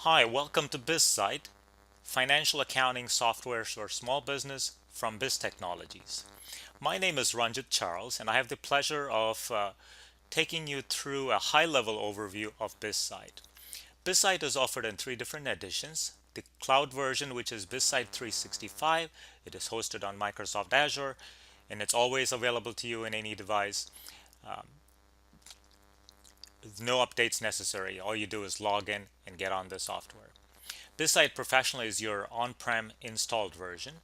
Hi, welcome to BizSight, financial accounting software for small business from Biz Technologies. My name is Ranjit Charles, and I have the pleasure of taking you through a high-level overview of BizSight. BizSight is offered in three different editions. The cloud version, which is BizSight 365, it is hosted on Microsoft Azure, and it's always available to you in any device. No updates necessary. All you do is log in and get on the software. BizSight Professional is your on-prem installed version.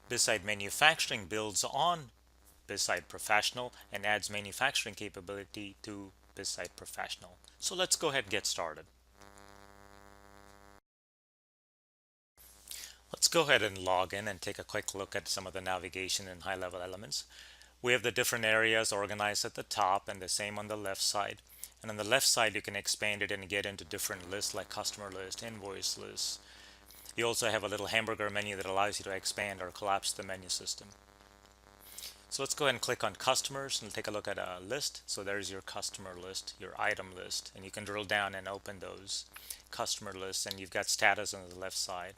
BizSight Manufacturing builds on BizSight Professional and adds manufacturing capability to BizSight Professional. So let's go ahead and get started. Let's go ahead and log in and take a quick look at some of the navigation and high-level elements. We have the different areas organized at the top and the same on the left side. And on the left side, you can expand it and get into different lists like customer list, invoice list. You also have a little hamburger menu that allows you to expand or collapse the menu system. So let's go ahead and click on customers and take a look at a list. So there's your customer list, your item list, and you can drill down and open those customer lists, and you've got status on the left side.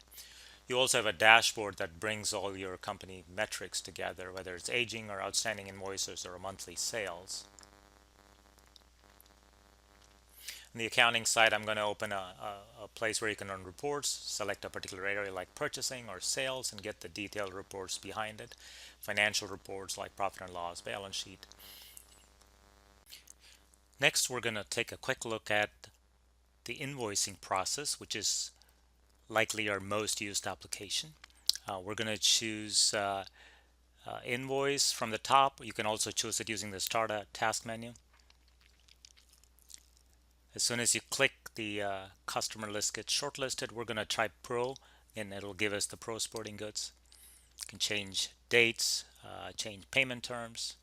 You also have a dashboard that brings all your company metrics together, whether it's aging or outstanding invoices or monthly sales. On the accounting side, I'm going to open a place where you can run reports, select a particular area like purchasing or sales, and get the detailed reports behind it. Financial reports like profit and loss, balance sheet. Next, we're going to take a quick look at the invoicing process, which is likely our most used application. We're going to choose invoice from the top. You can also choose it using the start a task menu. As soon as you click, the customer list gets shortlisted. We're going to try Pro, and it'll give us the Pro sporting goods. You can change dates, change payment terms,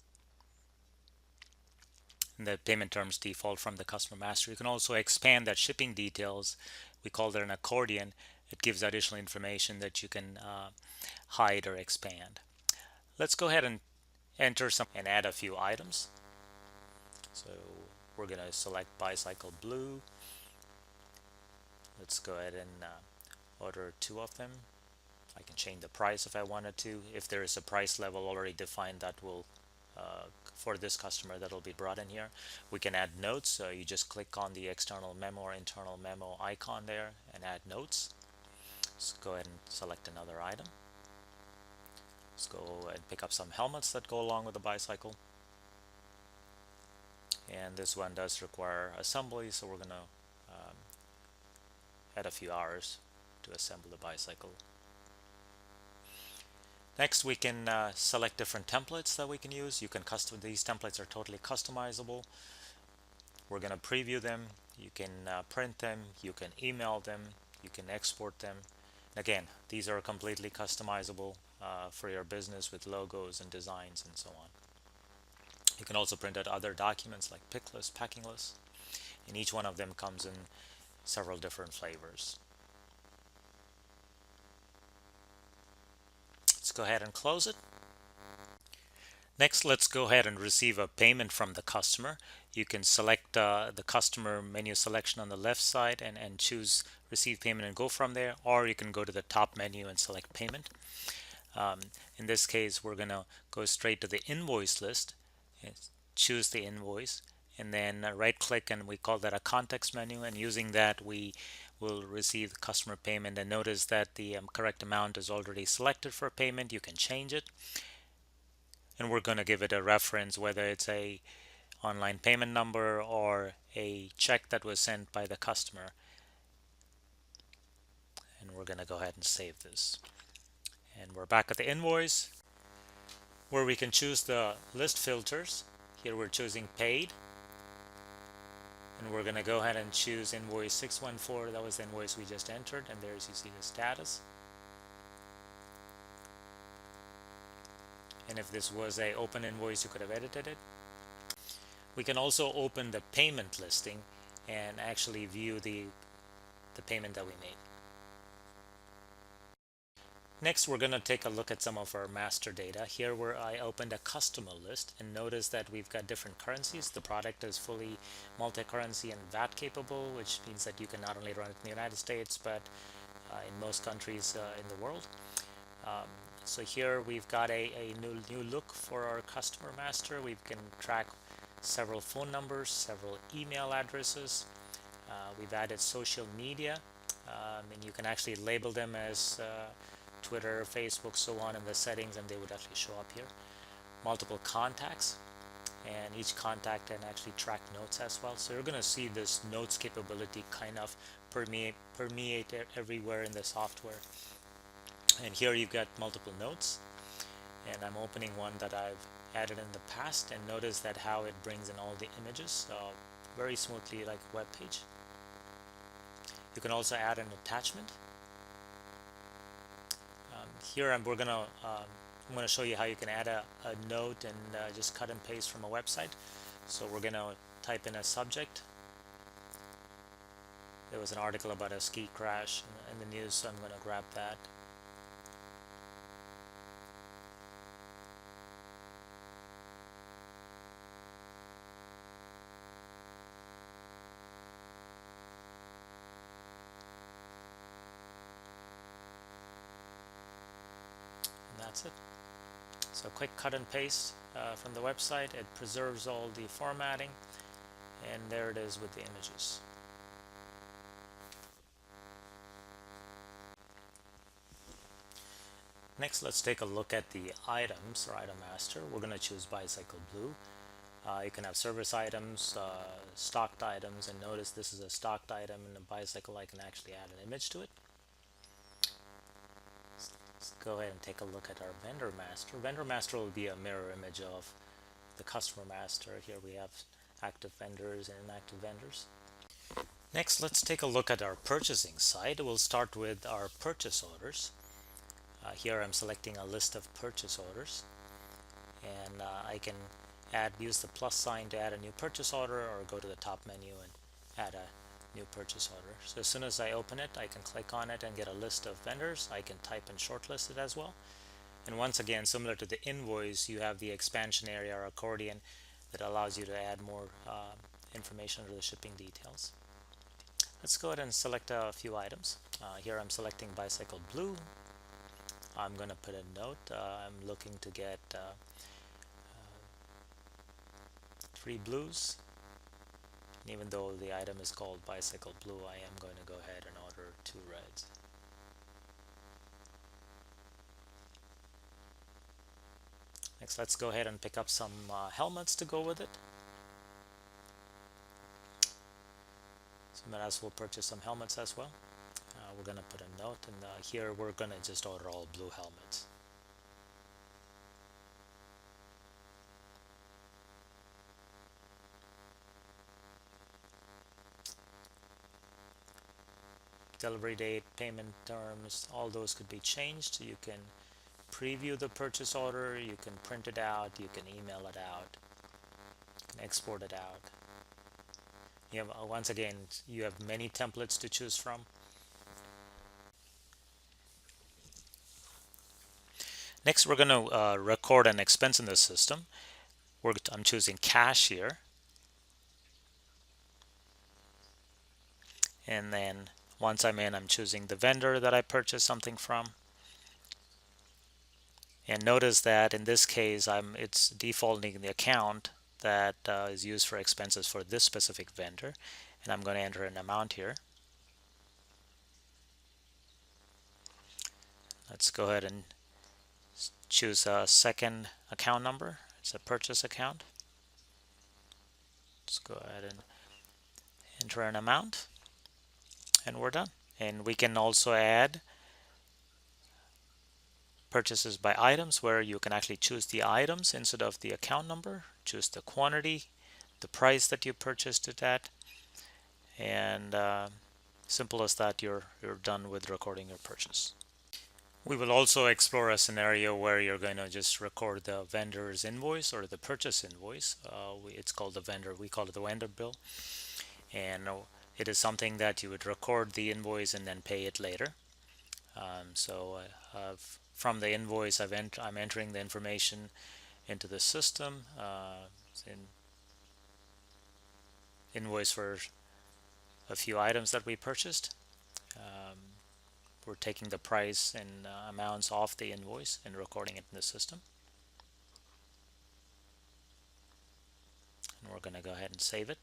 and the payment terms default from the customer master. You can also expand that shipping details. We call that an accordion. It gives additional information that you can hide or expand. Let's go ahead and enter some and add a few items. So we're going to select bicycle blue. Let's go ahead and order two of them. I can change the price if I wanted to. If there is a price level already defined, that will for this customer, that'll be brought in here. We can add notes. So you just click on the external memo or internal memo icon there and add notes. Let's go ahead and select another item. Let's go and pick up some helmets that go along with the bicycle. And this one does require assembly, so we're going to add a few hours to assemble the bicycle. Next, we can select different templates that we can use. You can custom. These templates are totally customizable. We're going to preview them. You can print them. You can email them. You can export them. Again, these are completely customizable for your business with logos and designs and so on. You can also print out other documents like pick lists, packing lists, and each one of them comes in several different flavors. Let's go ahead and close it. Next, let's go ahead and receive a payment from the customer. You can select the customer menu selection on the left side and choose receive payment and go from there, or you can go to the top menu and select payment. In this case, we're going to go straight to the invoice list, choose the invoice, and then right click, and we call that a context menu, and using that we will receive the customer payment. And notice that the correct amount is already selected for payment. You can change it, and we're going to give it a reference, whether it's a online payment number or a check that was sent by the customer. And we're going to go ahead and save this. And we're back at the invoice, where we can choose the list filters. Here we're choosing paid, and we're going to go ahead and choose invoice 614. That was the invoice we just entered, and there's, you see the status. And if this was a open invoice, you could have edited it. We can also open the payment listing and actually view the payment that we made. Next, we're going to take a look at some of our master data here where I opened a customer list, and notice that we've got different currencies. The product is fully multi-currency and VAT capable, which means that you can not only run it in the United States but in most countries in the world. Um, so here we've got a new look for our customer master. We can track several phone numbers, several email addresses. We've added social media, and you can actually label them as Twitter, Facebook, so on in the settings, and they would actually show up here. Multiple contacts, and each contact can actually track notes as well. So you're going to see this notes capability kind of permeate everywhere in the software. And here you've got multiple notes, and I'm opening one that I've added in the past, and notice that how it brings in all the images very smoothly, like a web page. You can also add an attachment. Here I'm going to show you how you can add a note and just cut and paste from a website. So we're going to type in a subject. There was an article about a ski crash in the news, so I'm going to grab that. And that's it. So quick cut and paste from the website. It preserves all the formatting, and there it is with the images. Next, let's take a look at the items or item master. We're going to choose Bicycle Blue. You can have service items, stocked items, and notice this is a stocked item in a bicycle. I can actually add an image to it. Let's go ahead and take a look at our vendor master. Vendor master will be a mirror image of the customer master. Here we have active vendors and inactive vendors. Next, let's take a look at our purchasing side. We'll start with our purchase orders. Here I'm selecting a list of purchase orders, and I can use the plus sign to add a new purchase order, or go to the top menu and add a new purchase order. So as soon as I open it, I can click on it and get a list of vendors. I can type and shortlist it as well. And once again, similar to the invoice, you have the expansion area or accordion that allows you to add more information to the shipping details. Let's go ahead and select a few items. Here I'm selecting Bicycle Blue. I'm going to put a note. I'm looking to get 3 blues. And even though the item is called Bicycle Blue, I am going to go ahead and order 2 reds. Next, let's go ahead and pick up some helmets to go with it. So might as well purchase some helmets as well. We're going to put a note, and here we're going to just order all blue helmets. Delivery date, payment terms, all those could be changed. You can preview the purchase order, you can print it out, you can email it out, you can export it out. You have, once again, you have many templates to choose from. Next, we're going to record an expense in the system. I'm choosing cash here. And then once I'm in, I'm choosing the vendor that I purchased something from. And notice that in this case, it's defaulting the account that is used for expenses for this specific vendor. And I'm going to enter an amount here. Let's go ahead and choose a second account number. It's a purchase account. Let's go ahead and enter an amount, and we're done. And we can also add purchases by items, where you can actually choose the items instead of the account number, choose the quantity, the price that you purchased it at, and simple as that, you're done with recording your purchase. We will also explore a scenario where you're going to just record the vendor's invoice or the purchase invoice. It's called the vendor, we call it the vendor bill, and it is something that you would record the invoice and then pay it later. From the invoice, I'm entering the information into the system. Invoice for a few items that we purchased. Um, we're taking the price and amounts off the invoice and recording it in the system. And we're going to go ahead and save it.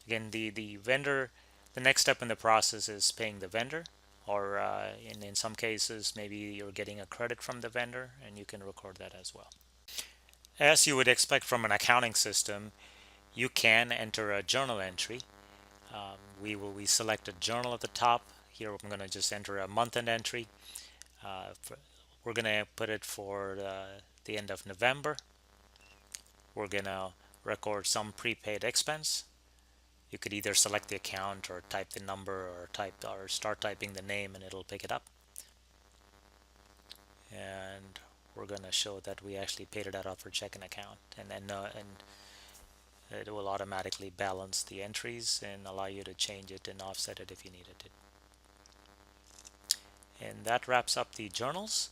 Again, the vendor, the next step in the process is paying the vendor, or in some cases, maybe you're getting a credit from the vendor, and you can record that as well. As you would expect from an accounting system, you can enter a journal entry. We select a journal at the top. Here I'm going to just enter a month-end entry. We're going to put it for the end of November. We're going to record some prepaid expense. You could either select the account or type the number or start typing the name and it'll pick it up. And we're going to show that we actually paid it out of our checking account, and it will automatically balance the entries and allow you to change it and offset it if you needed it. And that wraps up the journals.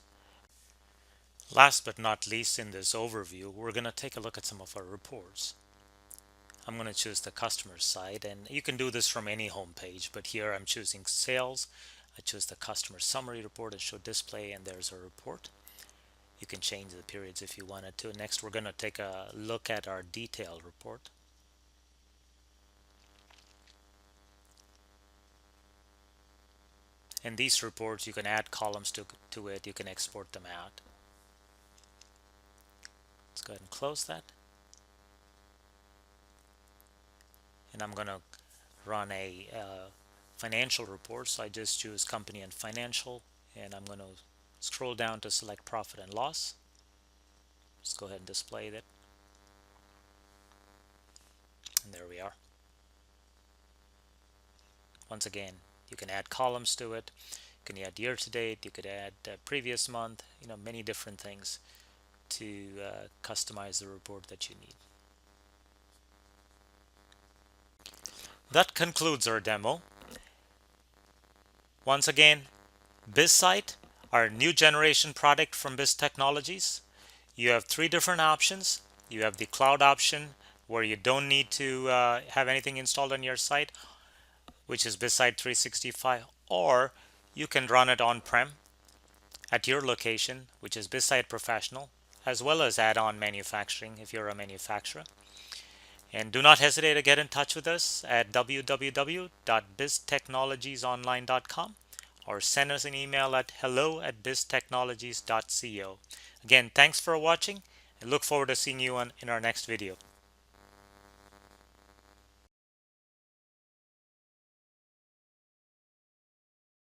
Last but not least, in this overview, we're going to take a look at some of our reports. I'm going to choose the customer side, and you can do this from any home page, but here I'm choosing sales. I choose the customer summary report and show display, and there's a report. You can change the periods if you wanted to. Next, we're going to take a look at our detailed report. And these reports, you can add columns to it. You can export them out. Let's go ahead and close that. And I'm going to run a financial report. So I just choose company and financial, and I'm going to scroll down to select profit and loss. Let's go ahead and display that. And there we are. Once again, you can add columns to it. You can add year to date. You could add previous month. Many different things to customize the report that you need. That concludes our demo. Once again, BizSight, our new generation product from Biz Technologies. You have three different options. You have the cloud option, where you don't need to have anything installed on your site, which is BizSight 365, or you can run it on-prem at your location, which is BizSight Professional, as well as add-on manufacturing if you're a manufacturer. And do not hesitate to get in touch with us at www.biztechnologiesonline.com or send us an email at hello@biztechnologies.co. Again, thanks for watching and look forward to seeing you in our next video.